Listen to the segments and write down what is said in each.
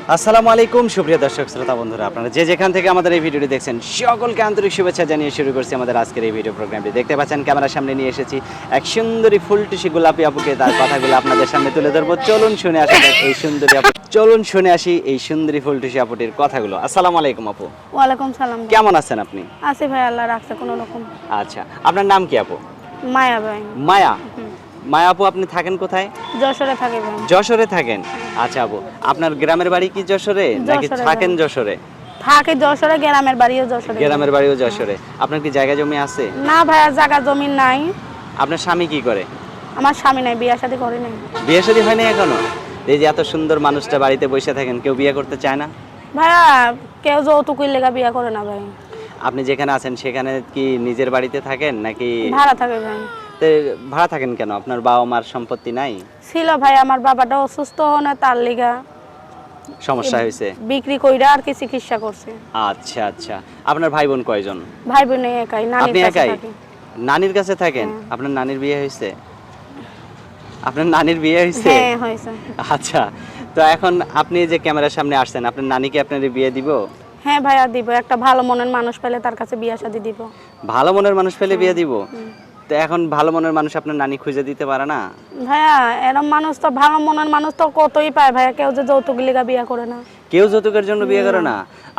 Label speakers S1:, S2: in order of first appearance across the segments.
S1: আসসালামু আলাইকুম সুপ্রিয় দর্শক শ্রোতা বন্ধুরা, আপনারা যে যেখান থেকে আমাদের এই ভিডিওটি দেখছেন সকলকে আন্তরিক শুভেচ্ছা জানিয়ে শুরু করছি আমাদের আজকের এই ভিডিও প্রোগ্রামটি। দেখতে পাচ্ছেন ক্যামেরার সামনে নিয়ে এসেছি এক সুন্দরী ফুলটুসি গোলাপি আপুকে, তার কথাগুলো আপনাদের সামনে তুলে ধরবো। চলুন শুনে আসি এই সুন্দরী আপু, চলুন শুনে আসি এই সুন্দরী ফুলটুসি আপুটির কথাগুলো। আসসালামু আলাইকুম আপু।
S2: ওয়ালাইকুম সালাম ভাই।
S1: কেমন আছেন আপনি?
S2: আছি ভাই, আল্লাহ রাখছে কোনো রকম।
S1: আচ্ছা, আপনার নাম কি আপু?
S2: মায়া ভাই।
S1: মায়া। মায়া আপু, আপনি থাকেন কোথায়?
S2: যশোরে থাকে ভাই।
S1: যশোরে থাকেন। আচ্ছা আপু, আপনার গ্রামের বাড়ি কি যশোরে নাকি
S2: যশোরে
S1: থাকেন
S2: ভাই।
S1: যশোরে?
S2: থাকে যশোরে, গ্রামের বাড়িও যশোরে।
S1: গ্রামের বাড়িও যশোরে। আপনার কি জায়গা জমি আছে?
S2: না ভাইয়া, জায়গা জমি নাই।
S1: আপনার স্বামী কি করে?
S2: আমার স্বামী নাই, বিয়ে শাদী করে নাই।
S1: বিয়ে শাদী হয়নি এখনো? এই যে এত সুন্দর মানুষটা বাড়িতে বসে থাকেন, কেউ বিয়ে করতে চায় না?
S2: ভাইয়া, কেউ যৌতুকের লেগা বিয়ে করে না ভাই।
S1: আপনি যেখানে আছেন সেখানে কি নিজের বাড়িতে থাকেন নাকি?
S2: ভাড়া থাকে ভাই।
S1: তো ভাড়া থাকেন কেন? আপনার বাবা মার সম্পত্তি নাই?
S2: ছিল ভাই, আমার বাবাটা অসুস্থ হনে তার লিগা
S1: সমস্যা হয়েছে?
S2: বিক্রি কইরা আর কি চিকিৎসা করছে।
S1: আচ্ছা আচ্ছা। আপনার ভাই বোন কয়জন?
S2: ভাই বোন একাই, নানির
S1: আপনি
S2: কাছে
S1: একাই?
S2: থাকি।
S1: নানির কাছে থাকেন?
S2: হ্যাঁ।
S1: আপনার নানির বিয়ে হয়েছে? আপনার নানির বিয়ে হয়েছে?
S2: হ্যাঁ হয়েছে।
S1: আচ্ছা, তো এখন আপনি যে ক্যামেরার সামনে আসছেন, আপনার নানিকে আপনার বিয়ে দিব?
S2: হ্যাঁ ভাইয়া দিব, একটা ভালো মনের মানুষ পেলে তার কাছে বিয়ে শাদী দিব।
S1: ভালো মনের মানুষ পেলে বিয়ে দিব? তো এখন ভালো মনের মানুষ আপনার নানি খুঁজে দিতে পারে না?
S2: ভাইয়া, এরম মানুষ তো, ভালো মনের মানুষ তো কতই পায় ভাইয়া, কেউ যে যৌতুক লিগা বিয়ে করে না।
S1: কেউ যৌতুকের জন্য বিয়ে করে না?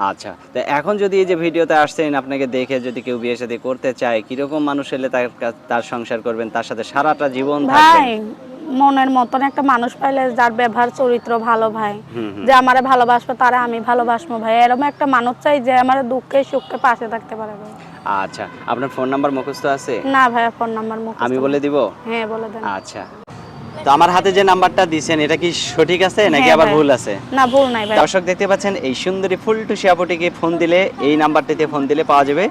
S1: আচ্ছা, তো এখন যদি এই যে ভিডিওতে আসছেন, আপনাকে দেখে যদি কেউ বিয়ে শাদী করতে চায়, কিরকম মানুষ হলে তার সংসার করবেন, তার সাথে সারাটা জীবন
S2: ভাই,
S1: থাকবেন?
S2: মনের মতন একটা মানুষ পাইলে যার ব্যবহার চরিত্র ভালো ভাই,
S1: হুম।
S2: যে আমারে ভালোবাসবে তারা আমি ভালোবাসবো ভাই, এরকম একটা মানুষ চাই যে আমার দুঃখে সুখে পাশে থাকতে পারে ভাই।
S1: আচ্ছা, আপনার ফোন নাম্বার মুখস্থ আছে?
S2: না ভাইয়া, ফোন নাম্বার মুখস্থ
S1: আমি
S2: নেই।
S1: বলে দিব?
S2: হ্যাঁ বলে দেন।
S1: আচ্ছা, তো আমার হাতে যে নাম্বারটা দিয়েছেন এটা কি সঠিক আছে নাকি
S2: হ্যাঁ
S1: আবার
S2: ভাই।
S1: ভুল আছে?
S2: না, ভুল নাই ভাই।
S1: দর্শক দেখতে পাচ্ছেন এই সুন্দরী ফুলটুসি আপুটিকে ফোন দিলে, এই নাম্বারটিতে ফোন দিলে পাওয়া যাবে